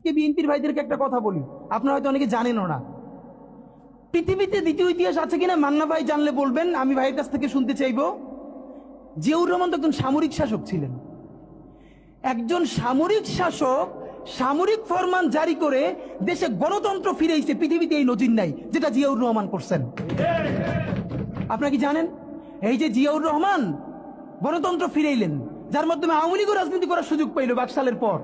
বিএনপির ভাইদেরকে একটা কথা বলি, আপনারা হয়তো অনেকে জানেনও না। পৃথিবীতে দ্বিতীয় ইতিহাস আছে কিনা মান্না ভাই জানলে বলবেন, আমি ভাইয়ের কাছ থেকে শুনতে চাইবো। জিয়াউর রহমান তো একজন সামরিক শাসক ছিলেন। একজন সামরিক শাসক সামরিক ফরমান জারি করে দেশে গণতন্ত্র ফিরেছে, পৃথিবীতে এই নজির নাই যেটা জিয়াউর রহমান করছেন। আপনারা কি জানেন এই যে জিয়াউর রহমান গণতন্ত্র ফিরাইলেন, যার মাধ্যমে আওয়ামী লীগও রাজনীতি করার সুযোগ পাইল বাকশালের পর?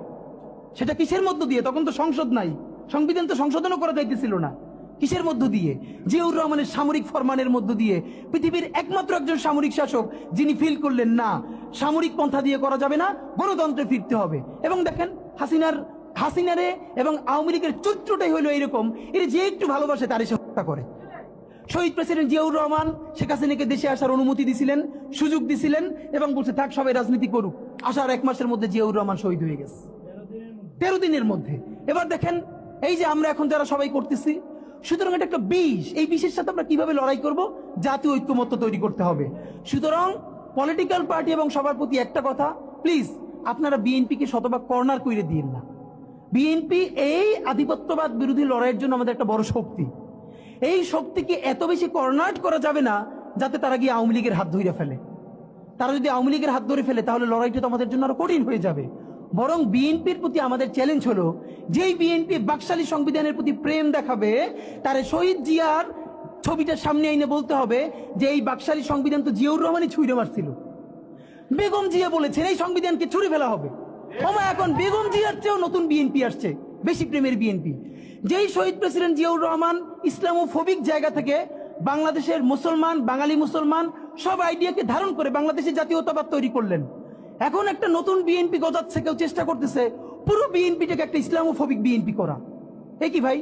সেটা কিসের মধ্য দিয়ে? তখন তো সংসদ নাই, সংবিধান তো সংশোধনও করা যাইতেছিল না। কিসের মধ্য দিয়ে? জিয়াউর রহমানের সামরিক ফরমানের মধ্য দিয়ে। পৃথিবীর একমাত্র একজন সামরিক শাসক যিনি ফিল করলেন না সামরিক পন্থা দিয়ে করা যাবে না, গণতন্ত্রে ফিরতে হবে। এবং দেখেন হাসিনারে এবং আওয়ামী লীগের চরিত্রটাই হলো এইরকম, এর যে একটু ভালোবাসে তার এসে হত্যা করে। শহীদ প্রেসিডেন্ট জিয়াউর রহমান শেখ হাসিনাকে দেশে আসার অনুমতি দিছিলেন, সুযোগ দিছিলেন এবং বলছে থাক সবাই রাজনীতি করুক। আসার 1 মাসের মধ্যে জিয়াউর রহমান শহীদ হয়ে গেছে, 13 দিনের মধ্যে। এবার দেখেন এই যে আমরা এখন যারা সবাই করতেছি, সুতরাং এটা একটা বিষ। এই বিষের সাথে আমরা কিভাবে লড়াই করব? জাতীয় ঐক্যমত্য তৈরি করতে হবে। সুতরাং পলিটিক্যাল পার্টি এবং সবার প্রতি একটা কথা, প্লিজ আপনারা বিএনপিকে শতভাগ কর্নার করে দিন না। বিএনপি এই আধিপত্যবাদ বিরোধী লড়াইয়ের জন্য আমাদের একটা বড় শক্তি। এই শক্তিকে এত বেশি কর্নার করা যাবে না যাতে তারা গিয়ে আওয়ামী লীগের হাত ধরে ফেলে। তারা যদি আওয়ামী লীগের হাত ধরে ফেলে তাহলে লড়াইটা তো আমাদের জন্য আরো কঠিন হয়ে যাবে। বরং বিএনপির প্রতি আমাদের চ্যালেঞ্জ হলো, যেই বিএনপি বাকশালী সংবিধানের প্রতি প্রেম দেখাবে তারে শহীদ জিয়ার ছবিটা সামনে এনে বলতে হবে যে এই বাকশালী সংবিধান তো জিয়াউর রহমানই ছুঁড়ে মারছিল। বেগম জিয়া বলেছেন এই সংবিধানকে ছুঁড়ে ফেলা হবে। এখন বেগম জিয়ার চেয়েও নতুন বিএনপি আসছে, বেশি প্রেমের বিএনপি। যেই শহীদ প্রেসিডেন্ট জিয়াউর রহমান ইসলামোফোবিক জায়গা থেকে বাংলাদেশের মুসলমান, বাঙালি মুসলমান সব আইডিয়াকে ধারণ করে বাংলাদেশের জাতীয়তাবাদ তৈরি করলেন। এখন একটা নতুন বিএনপি গজাচ্ছে, কেউ চেষ্টা করতেছে পুরো বিএনপিটাকে একটা ইসলামোফোবিক বিএনপি করা। এ কি ভাই?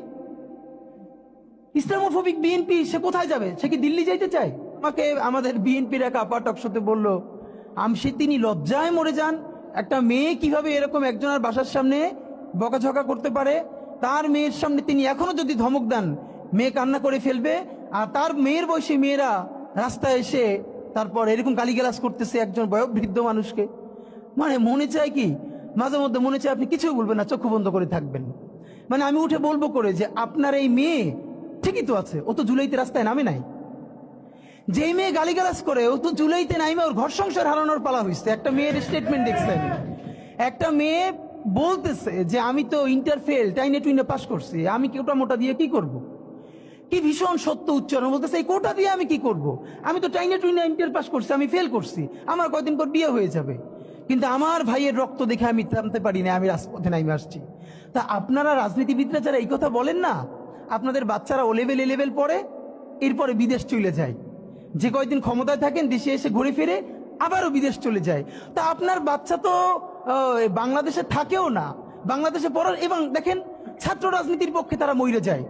ইসলামোফোবিক বিএনপি সে কোথায় যাবে? সে কি দিল্লি যাইতে চায়? আমাকে আমাদের বিএনপির এক আপা টকশোতে বলল, তিনি লজ্জায় মরে যান। একটা মেয়ে কিভাবে এরকম একজনের বাসার সামনে বকাঝকা করতে পারে? তার মেয়ের সামনে তিনি এখনো যদি ধমক দেন, মেয়ে কান্না করে ফেলবে। আর তার মেয়ের বয়সী মেয়েরা রাস্তায় এসে তারপর এরকম গালিগালাজ করতেছে একজন বয়োবৃদ্ধ মানুষকে। মানে মনে চায় কি, মাঝে মধ্যে মনে চায় আপনি কিছু বলবেন না, চক্ষু বন্ধ করে থাকবেন। মানে আমি উঠে বলবো করে যে আপনার এই মেয়ে ঠিকই তো আছে, ও তো জুলাইতে রাস্তায় নামে নাই। যেই মেয়ে গালিগালাজ করে ও তো জুলাইতে নামে ওর ঘর সংসার হারানোর পালা হয়েছে। একটা মেয়ের স্টেটমেন্ট দেখছেন, একটা মেয়ে বলতেছে যে আমি তো ইন্টার ফেল, টাইনে টুইনে পাস করছি, আমি কোটা মোটা দিয়ে কি করব? কি ভীষণ সত্য উচ্চারণ। বলতেছে এই কোটা দিয়ে আমি কি করব? আমি তো টাইনে টুইনে ইন্টার পাস করছি, আমি ফেল করছি, আমার কয়দিন পর বিয়ে হয়ে যাবে। কিন্তু আমার ভাইয়ের রক্ত দেখে আমি থামতে পারি না, আমি রাজপথে নামে আসছি। তা আপনারা রাজনীতিবিদরা যারা এই কথা বলেন না, আপনাদের বাচ্চারা ও লেভেল এ লেভেল পড়ে, এরপরে বিদেশ চলে যায়। যে কয়দিন ক্ষমতায় থাকেন দেশে এসে ঘুরে ফিরে আবারও বিদেশ চলে যায়। তা আপনার বাচ্চা তো বাংলাদেশে থাকেও না, বাংলাদেশে পড়ার। এবং দেখেন ছাত্র রাজনীতির পক্ষে তারা মরে যায়।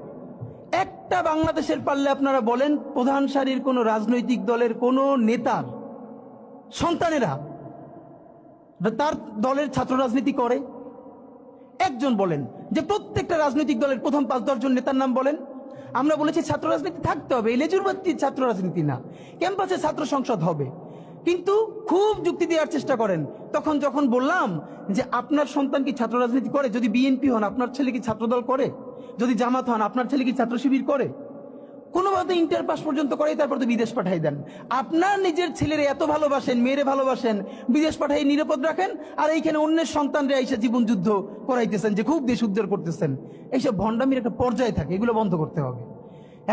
একটা বাংলাদেশের পারলে আপনারা বলেন প্রধান সারির কোন রাজনৈতিক দলের কোন নেতার সন্তানেরা তার দলের ছাত্র রাজনীতি করে? একজন বলেন যে প্রত্যেকটা রাজনৈতিক দলের প্রথম 5-10 জন নেতার নাম বলেন। আমরা বলেছি ছাত্র রাজনীতি থাকতে হবে, এই লেজুরবাদী ছাত্র রাজনীতি না, ক্যাম্পাসে ছাত্র সংসদ হবে। কিন্তু খুব যুক্তি দেওয়ার চেষ্টা করেন। তখন যখন বললাম যে আপনার সন্তান কি ছাত্র রাজনীতি করে? যদি বিএনপি হন আপনার ছেলে কি ছাত্রদল করে? যদি জামাত হন আপনার ছেলে কি ছাত্র শিবির করে? কোনোভাবে ইন্টার পাস পর্যন্ত করে, তারপর তো বিদেশ পাঠাই দেন। আপনার নিজের ছেলের এত ভালোবাসেন, মেয়েরে ভালোবাসেন, বিদেশ পাঠাই নিরাপদ রাখেন, আর এইখানে অন্যের সন্তানরা এসে জীবন যুদ্ধ করাইতেছেন যে খুব দেশ উদ্ধার করতেছেন। এইসব ভণ্ডামির একটা পর্যায়ে থাকে, এগুলো বন্ধ করতে হবে।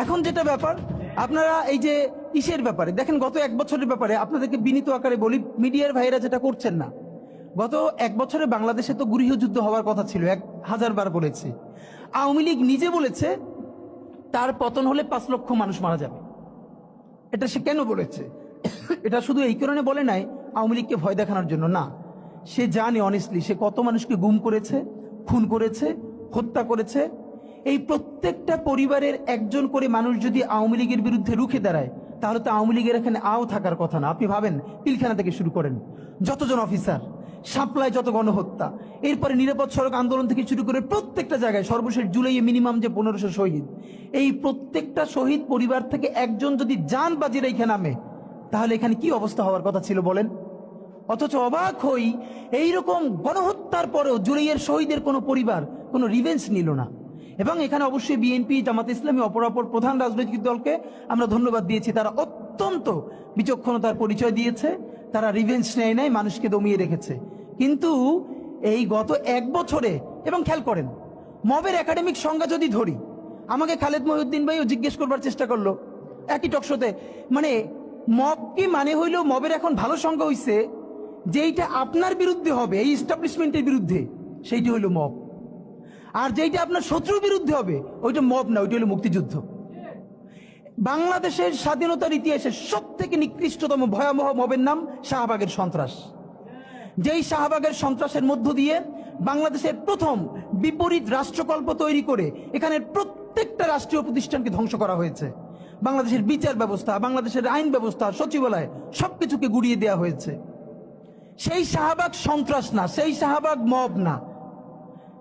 এখন যেটা ব্যাপার, আপনারা এই যে ইসের ব্যাপারে দেখেন, গত 1 বছরের ব্যাপারে আপনাদেরকে বিনীত আকারে বলি, মিডিয়ার ভাইয়েরা যেটা করছেন না, গত 1 বছরে বাংলাদেশে তো গৃহযুদ্ধ হওয়ার কথা ছিল, 1000 বার বলেছে। আওয়ামী লীগ নিজে বলেছে তার পতন হলে 5 লক্ষ মানুষ মারা যাবে। এটা সে কেন বলেছে? এটা শুধু এই কারণে বলে নাই আওয়ামী লীগকে ভয় দেখানোর জন্য না, সে জানে অনেস্টলি সে কত মানুষকে গুম করেছে, খুন করেছে, হত্যা করেছে। এই প্রত্যেকটা পরিবারের একজন করে মানুষ যদি আওয়ামী লীগের বিরুদ্ধে রুখে দাঁড়ায়, তাহলে তো আওয়ামী লীগের এখানে আও থাকার কথা না। আপনি ভাবেন পিলখানা থেকে শুরু করেন যতজন অফিসার, সাপ্লায় যত গণহত্যা, এরপরে নিরাপদ সড়ক আন্দোলন থেকে শুরু করে প্রত্যেকটা জায়গায়, সর্বশেষ জুলাইয়ে মিনিমাম যে 1500 শহীদ, এই প্রত্যেকটা শহীদ পরিবার থেকে একজন যদি জান বাজি রেখে নামে, তাহলে এখানে কি অবস্থা হওয়ার কথা ছিল বলেন? অথচ অবাক হই, এইরকম গণহত্যার পরেও জুলাইয়ের শহীদের কোনো পরিবার কোনো রিভেঞ্জ নিল না। এবং এখানে অবশ্যই বিএনপি, জামাত ইসলামী, অপরাপর প্রধান রাজনৈতিক দলকে আমরা ধন্যবাদ দিয়েছি। তারা অত্যন্ত বিচক্ষণতার পরিচয় দিয়েছে, তারা রিভেঞ্জ নেয় নাই, মানুষকে দমিয়ে রেখেছে। কিন্তু এই গত এক বছরে, এবং খেয়াল করেন মবের একাডেমিক সংজ্ঞা যদি ধরি, আমাকে খালেদ মহিউদ্দিন ভাইও জিজ্ঞেস করবার চেষ্টা করলো একই টকশোতে, মানে মব কি মানে হইল, মবের এখন ভালো সংজ্ঞা হইছে যেইটা আপনার বিরুদ্ধে হবে, এই ইস্টাবলিশমেন্টের বিরুদ্ধে, সেইটি হইল মব। আর যেইটা আপনার শত্রুর বিরুদ্ধে হবে ওইটা মব না, ওইটা হলো মুক্তিযুদ্ধ। বাংলাদেশের স্বাধীনতার ইতিহাসে সব থেকে নিকৃষ্টতম ভয়াবহ মবের নাম শাহবাগের সন্ত্রাস। যেই শাহবাগের সন্ত্রাসের মধ্য দিয়ে বাংলাদেশের প্রথম বিপরীত রাষ্ট্রকল্প তৈরি করে এখানের প্রত্যেকটা রাষ্ট্রীয় প্রতিষ্ঠানকে ধ্বংস করা হয়েছে। বাংলাদেশের বিচার ব্যবস্থা, বাংলাদেশের আইন ব্যবস্থা, সচিবালয় সবকিছুকে গুড়িয়ে দেওয়া হয়েছে। সেই শাহবাগ সন্ত্রাস না, সেই শাহবাগ মব না,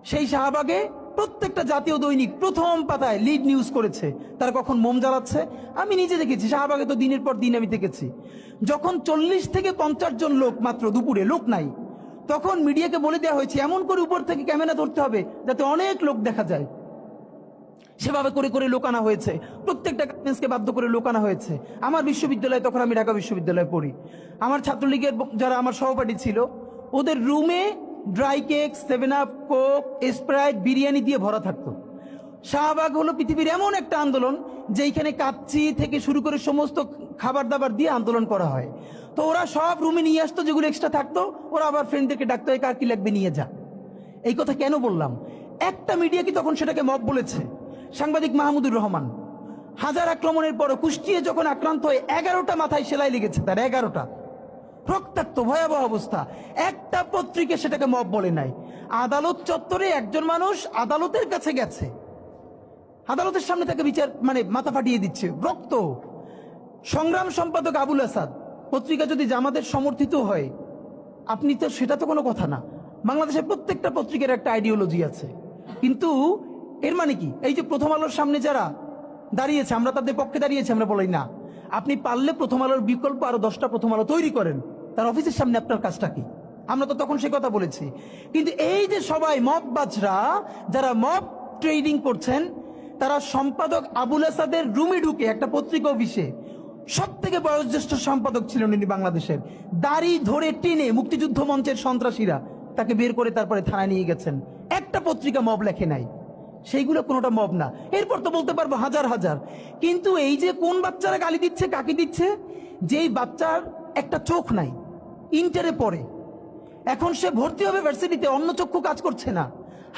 সেই শাহবাগে প্রত্যেকটা জাতীয় দৈনিক প্রথম পাতায় লিড নিউজ করেছে তারা কখন মোম জ্বালাচ্ছে। আমি নিজে দেখেছি, শাহবাগে তো দিনের পর দিন আমি দেখেছি, যখন 40 থেকে 50 জন লোক মাত্র, দুপুরে লোক নাই, তখন মিডিয়াকে বলে দেওয়া হয়েছে এমন করে উপর থেকে ক্যামেরা ধরতে হবে যাতে অনেক লোক দেখা যায়। সেভাবে করে করে লোক আনা হয়েছে, প্রত্যেকটা গার্মেন্টসকে বাধ্য করে লোক আনা হয়েছে। আমার বিশ্ববিদ্যালয়ে, তখন আমি ঢাকা বিশ্ববিদ্যালয়ে পড়ি, আমার ছাত্রলীগের যারা আমার সহপাঠী ছিল, ওদের রুমে dry cake, 7 up, Coke, Sprite, biryani দিয়ে ভরা থাকতো। শাহবাগ হলো পৃথিবীর এমন একটা আন্দোলন যেখানে কাচ্চি থেকে শুরু করে সমস্ত খাবার দাবার দিয়ে আন্দোলন করা হয়। তো ওরা সব রুমে নিয়ে আসতো, যেগুলো এক্সট্রা থাকতো ওরা আবার ফ্রেন্ডদেরকে ডাকতো, কার কি লাগবে নিয়ে যা। এই কথা কেন বললাম? একটা মিডিয়া কি তখন সেটাকে মব বলেছে? সাংবাদিক মাহমুদুর রহমান হাজার আক্রমণের পর কুষ্টিয়ে যখন আক্রান্ত হয়ে 11টা মাথায় সেলাই লেগেছে, তার 11টা রক্তাক্ত ভয়াবহ অবস্থা, একটা পত্রিকা সেটাকে মব বলে নাই। আদালত চত্বরে একজন মানুষ আদালতের কাছে গেছে, আদালতের সামনে তাকে বিচার মানে মাথা ফাটিয়ে দিচ্ছে, রক্ত। সংগ্রাম সম্পাদক আবুল আসাদ, পত্রিকা যদি জামাতের সমর্থিত হয় আপনি তো, সেটা তো কোনো কথা না। বাংলাদেশের প্রত্যেকটা পত্রিকার একটা আইডিওলজি আছে, কিন্তু এর মানে কি এই যে প্রথম আলোর সামনে যারা দাঁড়িয়েছে আমরা তাদের পক্ষে দাঁড়িয়েছি? আমরা বলি না। আপনি পারলে প্রথম আলোর বিকল্প আরো 10টা প্রথম আলো তৈরি করেন, তার অফিসের সামনে আপনার কাজটা কি? আমরা তো তখন সে কথা বলেছি। কিন্তু এই যে সবাই মব বাজরা যারা মব ট্রেডিং করছেন, তারা সম্পাদক আবুল আসাদের রুমে ঢুকে একটা পত্রিকা অফিসে, সব থেকে বয়োজ্যেষ্ঠ সম্পাদক ছিলেন উনি বাংলাদেশের, দাড়ি ধরে টেনে মুক্তিযুদ্ধ মঞ্চের সন্ত্রাসীরা তাকে বের করে তারপরে থানায় নিয়ে গেছেন। একটা পত্রিকা মব লেখে নাই, সেইগুলো কোনোটা মব না। এরপর তো বলতে পারবো হাজার হাজার। কিন্তু এই যে কোন বাচ্চারা গালি দিচ্ছে, কাকে দিচ্ছে? যেই বাচ্চার একটা চোখ নাই, ইন্টারে পড়ে, এখন সে ভর্তি হবে ভার্সিটিতে, অন্য চক্ষু কাজ করছে না,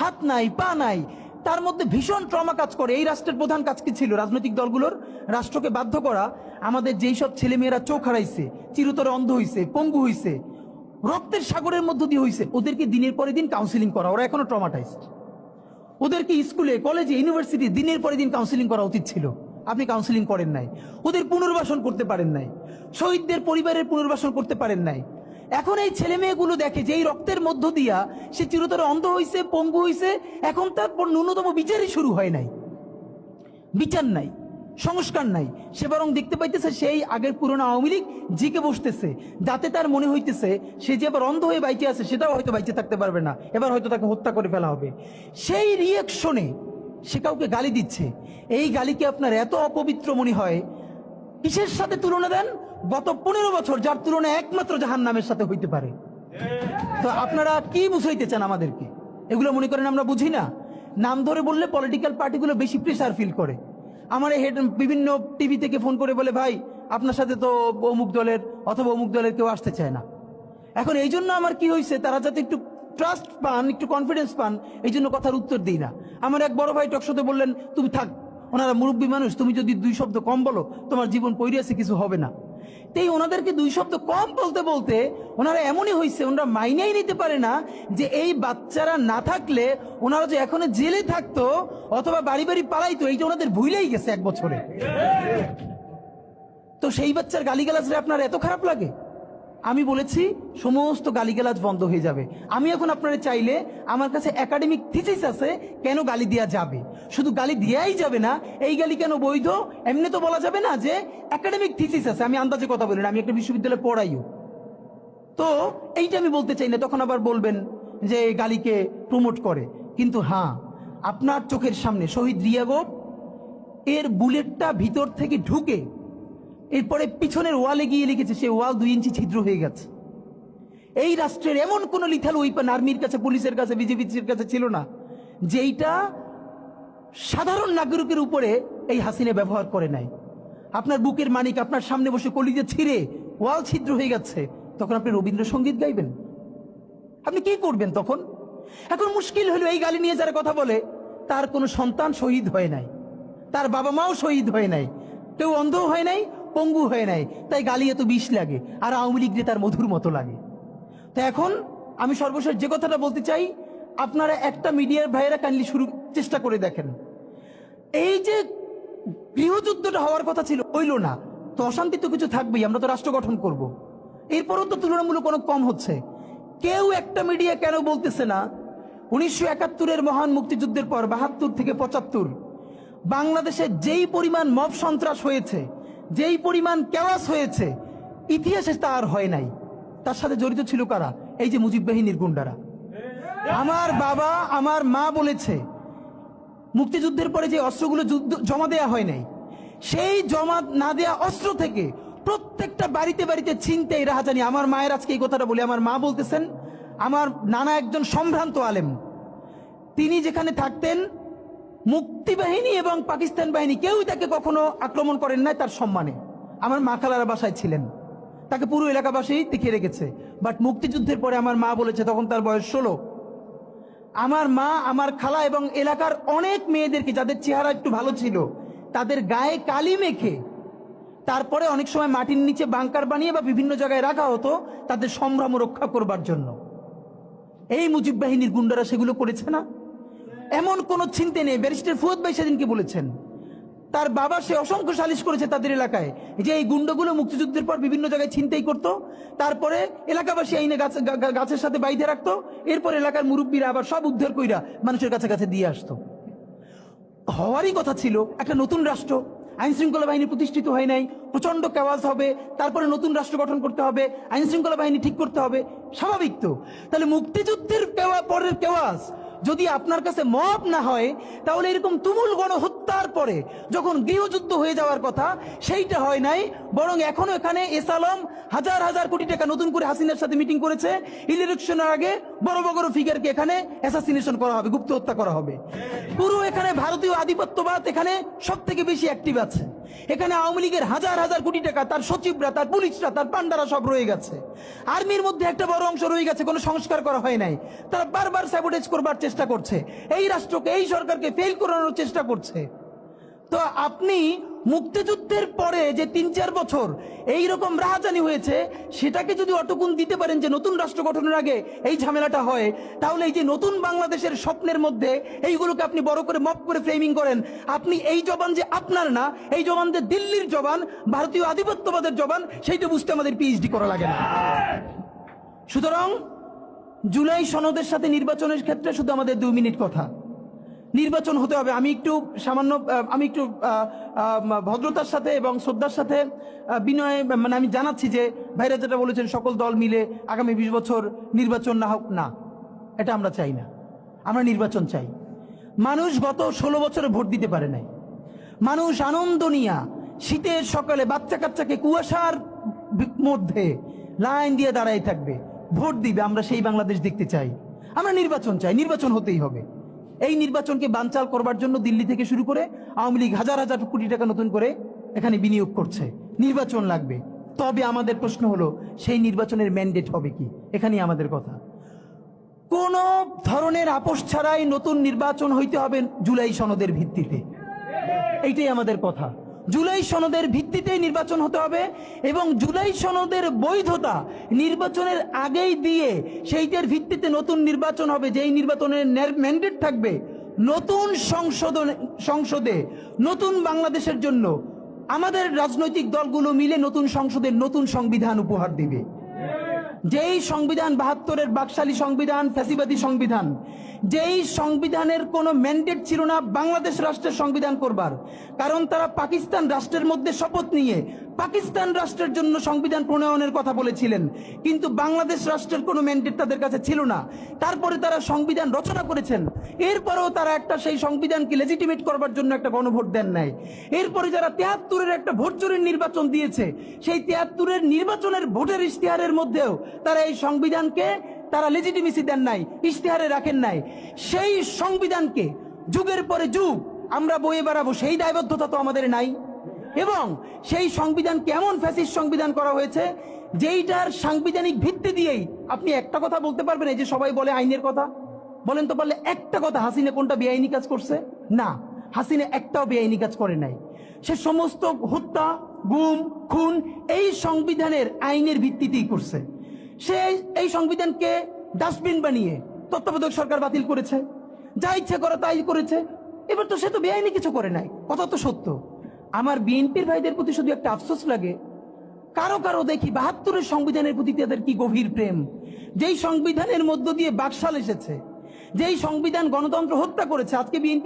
হাত নাই, পা নাই, তার মধ্যে ভীষণ ট্রমা কাজ করে। এই রাষ্ট্রের প্রধান কাজ কি ছিল? রাজনৈতিক দলগুলোর রাষ্ট্রকে বাধ্য করা, আমাদের যেই সব ছেলেমেয়েরা চোখ হারাইছে, চিরতরে অন্ধ হইছে, পঙ্গু হইছে, রক্তের সাগরের মধ্য দিয়ে হইছে, ওদেরকে দিনের পরে দিন কাউন্সিলিং করা। ওরা এখনো ট্রমাটাইজড। ওদেরকে স্কুলে, কলেজে, ইউনিভার্সিটি দিনের পরে দিন কাউন্সিলিং করা উচিত ছিল। আপনি কাউন্সিলিং করেন নাই, ওদের পুনর্বাসন করতে পারেন নাই, শহীদদের পরিবারের পুনর্বাসন করতে পারেন নাই। এখন এই ছেলে মেয়েগুলো দেখে যে এই রক্তের মধ্য দিয়া সে চিরতরে অন্ধ হইছে, পঙ্গু হইছে, এখন তারপর ন্যূনতম বিচারই শুরু হয় নাই, বিচার নাই, সংস্কার নাই। সে বরং দেখতে পাইতেছে সেই আগের পুরনো আওয়ামী লীগ জিকে বসতেছে, যাতে তার মনে হইতেছে সে যে এবার অন্ধ হয়ে বাইচে আছে সেটাও হয়তো বাইচে থাকতে পারবে না, এবার হয়তো তাকে হত্যা করে ফেলা হবে। সেই রিয়েকশনে সে কাউকে গালি দিচ্ছে। এই গালিকে আপনার এত অপবিত্র মনে হয়, কিসের সাথে তুলনা দেন? গত 15 বছর যার তুলনা একমাত্র জাহান্নামের সাথে হইতে পারে। তো আপনারা কি বুঝাইতে চান আমাদেরকে? এগুলো মনে করেন আমরা বুঝি না? নাম ধরে বললে পলিটিক্যাল পার্টিগুলো বেশি প্রেসার ফিল করে। আমার হেড বিভিন্ন টিভি থেকে ফোন করে বলে, ভাই আপনার সাথে তো অমুক দলের অথবা অমুক দলের কেউ আসতে চায় না। এখন এই জন্য আমার কি হয়েছে, তারা যাতে একটু ট্রাস্ট পান, একটু কনফিডেন্স পান, এই জন্য কথার উত্তর দিই না। আমার এক বড় ভাই টকশোতে বললেন, তুমি থাক, ওনারা মুরব্বী মানুষ, তুমি যদি 2 শব্দ কম বলো তোমার জীবন পইরিয়াছে, কিছু হবে না। তাই ওনাদেরকে 2 শব্দ কম বলতে বলতে ওনারা এমনই হয়েছে, ওনারা মাইনেই নিতে পারে না যে এই বাচ্চারা না থাকলে ওনারা যে এখনো জেলে থাকতো অথবা বাড়ি বাড়ি পালাইতো, এইটা ওনাদের ভুলেই গেছে 1 বছরে। তো সেই বাচ্চার গালিগালাজরে আপনার এত খারাপ লাগে? আমি বলেছি সমস্ত গালিগালাজ বন্ধ হয়ে যাবে। আমি এখন আপনারা চাইলে, আমার কাছে একাডেমিক থিসিস আছে কেন গালি দেওয়া যাবে। শুধু গালি দেওয়াই যাবে না, এই গালি কেন বৈধ এমনি তো বলা যাবে না, যে একাডেমিক থিসিস আছে। আমি আন্দাজে কথা বলি না, আমি একটা বিশ্ববিদ্যালয়ে পড়াইও। তো এইটা আমি বলতে চাই না, তখন আবার বলবেন যে গালিকে প্রমোট করে। কিন্তু হ্যাঁ, আপনার চোখের সামনে শহীদ রিয়াগোপ এর বুলেটটা ভিতর থেকে ঢুকে এরপরে পিছনের ওয়ালে গিয়ে লিখেছে সে ওয়াল 2 ইঞ্চি ছিদ্র হয়ে গেছে। এই রাষ্ট্রের এমন কোন লিথাল ওয়েপন আর্মির কাছে, পুলিশের কাছে, বিজেপির কাছে ছিল না যেইটা সাধারণ নাগরিকের উপরে এই হাসিনা ব্যবহার করে নাই। আপনার বুকের মানিক আপনার সামনে বসে কলিজে ছিঁড়ে ওয়াল ছিদ্র হয়ে গেছে, তখন আপনি রবীন্দ্রসঙ্গীত গাইবেন? আপনি কি করবেন তখন? এখন মুশকিল হলো এই গালি নিয়ে যারা কথা বলে তার কোনো সন্তান শহীদ হয় নাই, তার বাবা মাও শহীদ হয় নাই, কেউ অন্ধ হয় নাই, পঙ্গু হয় নাই, তাই গালি এত বিষ লাগে, আর আওয়ামী লীগ তার মধুর মতো লাগে। তো এখন আমি সর্বশেষ যে কথাটা বলতে চাই, আপনারা একটা মিডিয়ার ভাইয়েরা কাইন্ডলি চেষ্টা করে দেখেন, এই যে গৃহযুদ্ধটা হওয়ার কথা ছিল হইল না, তো অশান্তি তো কিছু থাকবেই, আমরা তো রাষ্ট্র গঠন করব, এরপরও তো তুলনামূলক অনেক কম হচ্ছে। কেউ একটা মিডিয়া কেন বলতেছে না 1971-এর মহান মুক্তিযুদ্ধের পর 72 থেকে 75 বাংলাদেশে যেই পরিমাণ মব সন্ত্রাস হয়েছে, যেই পরিমাণ কেওয়াস হয়েছে, ইতিহাসে তা আর হয় নাই। তার সাথে জড়িত ছিল কারা? এই যে মুজিব বাহিনীর গুন্ডারা। আমার বাবা আমার মা বলেছে মুক্তিযুদ্ধের পরে যে অস্ত্রগুলো জমা দেয়া হয় নাই, সেই জমা না দেয়া অস্ত্র থেকে প্রত্যেকটা বাড়িতে বাড়িতে ছিনতাই, রাহাজানি। আমার মায়ের আজকে এই কথাটা বলি, আমার মা বলতেছেন আমার নানা একজন সম্ভ্রান্ত আলেম, তিনি যেখানে থাকতেন মুক্তি বাহিনী এবং পাকিস্তান বাহিনী কেউই তাকে কখনো আক্রমণ করেন নাই তার সম্মানে। আমার মা খালারা বাসায় ছিলেন, তাকে পুরো এলাকাবাসী দেখিয়ে রেখেছে। বাট মুক্তিযুদ্ধের পরে আমার মা বলেছে, তখন তার বয়স 16, আমার মা আমার খালা এবং এলাকার অনেক মেয়েদেরকে যাদের চেহারা একটু ভালো ছিল তাদের গায়ে কালি মেখে তারপরে অনেক সময় মাটির নিচে বাংকার বানিয়ে বা বিভিন্ন জায়গায় রাখা হতো তাদের সম্ভ্রম রক্ষা করবার জন্য। এই মুজিব বাহিনীর গুন্ডারা সেগুলো করেছে না? এমন কোন চিন্তা নেই। ব্যারিস্টার ফুয়াদ ভাই সেদিনকে বলেছেন তার বাবা সে অসংখ্য সালিশ করেছে তাদের এলাকায় যে এই গুন্ডাগুলো মুক্তিযুদ্ধের পর বিভিন্ন জায়গায় ছিনতাই করতো, তারপরে এলাকাবাসী আইনে গাছের সাথে বাইধে রাখতো, এরপর এলাকার মুরব্বীরা আবার সব উদ্ধার কইরা মানুষের কাছে কাছে দিয়ে আসতো। হওয়ারই কথা ছিল একটা নতুন রাষ্ট্র, আইন শৃঙ্খলা বাহিনী প্রতিষ্ঠিত হয় নাই, প্রচন্ড কেওয়াজ হবে, তারপরে নতুন রাষ্ট্র গঠন করতে হবে, আইন শৃঙ্খলা বাহিনী ঠিক করতে হবে, স্বাভাবিক তো। তাহলে মুক্তিযুদ্ধের পরের কেওয়াজ যদি আপনার কাছে মব না হয়, তাহলে এরকম তুমুল গণহত্যার পরে যখন গৃহযুদ্ধ হয়ে যাওয়ার কথা সেইটা হয় নাই, বরং এখনো এখানে এস আলম হাজার হাজার কোটি টাকা নতুন করে হাসিনার সাথে মিটিং করেছে, ইলেকশনের আগে বড় বড় ফিগারকে এখানে অ্যাসাসিনেশন করা হবে, গুপ্ত হত্যা করা হবে। পুরো এখানে ভারতীয় আধিপত্যবাদ এখানে সব থেকে বেশি অ্যাক্টিভ আছে। এখানে আওয়ামী লীগের হাজার হাজার কোটি টাকা, তার সচিবরা, তার পুলিশরা, তার পান্ডারা সব রয়ে গেছে। আর্মির মধ্যে একটা বড় অংশ রয়ে গেছে, কোনো সংস্কার করা হয় নাই, তারা বারবার স্যাবোটেজ করবার চেষ্টা করছে, এই রাষ্ট্রকে এই সরকারকে ফেল করানোর চেষ্টা করছে। তো আপনি মুক্তিযুদ্ধের পরে যে 3-4 বছর এইরকম রাহাজানি হয়েছে সেটাকে যদি অটকুন দিতে পারেন যে নতুন রাষ্ট্র গঠনের আগে এই ঝামেলাটা হয়, তাহলে এই যে নতুন বাংলাদেশের স্বপ্নের মধ্যে এইগুলোকে আপনি বড় করে মপ করে ফ্রেমিং করেন, আপনি এই জবান যে আপনার না, এই জবান যে দিল্লির জবান, ভারতীয় আধিপত্যবাদের জবান, সেইটা বুঝতে আমাদের পিএইচডি করা লাগে না। সুতরাং জুলাই সনদের সাথে নির্বাচনের ক্ষেত্রে শুধু আমাদের 2 মিনিট কথা। নির্বাচন হতে হবে। আমি একটু ভদ্রতার সাথে এবং শ্রদ্ধার সাথে বিনয় আমি জানাচ্ছি যে ভাইরা যেটা বলেছেন সকল দল মিলে আগামী 20 বছর নির্বাচন না হোক, না, এটা আমরা চাই না। আমরা নির্বাচন চাই। মানুষ গত 16 বছরে ভোট দিতে পারে নাই। মানুষ আনন্দ নিয়া শীতের সকালে বাচ্চা কাচ্চাকে কুয়াশার মধ্যে লাইন দিয়ে দাঁড়াই থাকবে, ভোট দিবে। আমরা সেই বাংলাদেশ দেখতে চাই। আমরা নির্বাচন চাই, নির্বাচন হতেই হবে। এই নির্বাচনকে বানচাল করবার জন্য দিল্লি থেকে শুরু করে আওয়ামী লীগ হাজার হাজার কোটি টাকা নতুন করে এখানে বিনিয়োগ করছে। নির্বাচন লাগবে, তবে আমাদের প্রশ্ন হলো সেই নির্বাচনের ম্যান্ডেট হবে কি? এখানেই আমাদের কথা। কোন ধরনের আপোষ ছাড়াই নতুন নির্বাচন হইতে হবে জুলাই সনদের ভিত্তিতে, এইটাই আমাদের কথা। জুলাই সনদের ভিত্তিতেই নির্বাচন হতে হবে এবং জুলাই সনদের বৈধতা নির্বাচনের আগেই দিয়ে সেইটার ভিত্তিতে নতুন নির্বাচন হবে, যেই নির্বাচনের ম্যান্ডেট থাকবে নতুন সংসদে নতুন বাংলাদেশের জন্য আমাদের রাজনৈতিক দলগুলো মিলে নতুন সংসদে নতুন সংবিধান উপহার দিবে। যেই সংবিধান 72-এর বাকশালী সংবিধান, ফ্যাসিবাদী সংবিধান, যেই সংবিধানের কোনো ম্যান্ডেট ছিল না বাংলাদেশ রাষ্ট্রের সংবিধান করবার, কারণ তারা পাকিস্তান রাষ্ট্রের মধ্যে শপথ নিয়ে পাকিস্তান রাষ্ট্রের জন্য সংবিধান প্রণয়নের কথা বলেছিলেন, কিন্তু বাংলাদেশ রাষ্ট্রের কোনো ম্যান্ডেট তাদের কাছে ছিল না। তারপরে তারা সংবিধান রচনা করেছেন, এরপরেও তারা একটা সেই সংবিধানকে লেজিটিমেট করবার জন্য একটা গণভোট দেন নাই। এরপরে যারা 73-এর একটা ভোট চুরির নির্বাচন দিয়েছে, সেই 73-এর নির্বাচনের ভোটের ইশতেহারের মধ্যেও তারা এই সংবিধানকে তারা লেজিটিমেসি দেন নাই, ইশতেহারে রাখেন নাই। সেই সংবিধানকে যুগের পরে যুগ আমরা বয়ে বেড়াবো, সেই দায়বদ্ধতা তো আমাদের নাই। এবং সেই সংবিধান কেমন ফ্যাসিস্ট সংবিধান করা হয়েছে, যেইটার সাংবিধানিক ভিত্তি দিয়েই আপনি একটা কথা বলতে পারবেন, এই যে সবাই বলে আইনের কথা, বলেন তো পারলে একটা কথা, হাসিনা কোনটা বেআইনি কাজ করছে? না, হাসিনা একটাও বেআইনি কাজ করে নাই। সে সমস্ত হত্যা, গুম, খুন এই সংবিধানের আইনের ভিত্তিতেই করছে। সে এই সংবিধানকে ডাস্টবিন বানিয়ে তত্ত্বাবধায়ক সরকার বাতিল করেছে, যা ইচ্ছে করে তাই করেছে। এবার তো সে তো বেআইনি কিছু করে নাই, কথা তো সত্য। আমার বিএনপির ভাইদের প্রতি শুধু একটা আফসোস লাগে, কারো কারো দেখি 72-এর সংবিধানের প্রতি তাদের কি গভীর প্রেম, যেই সংবিধানের মধ্য দিয়ে বাকশাল এসেছে, যেই সংবিধান গণতন্ত্র হত্যা করেছে। আজকে বিএনপি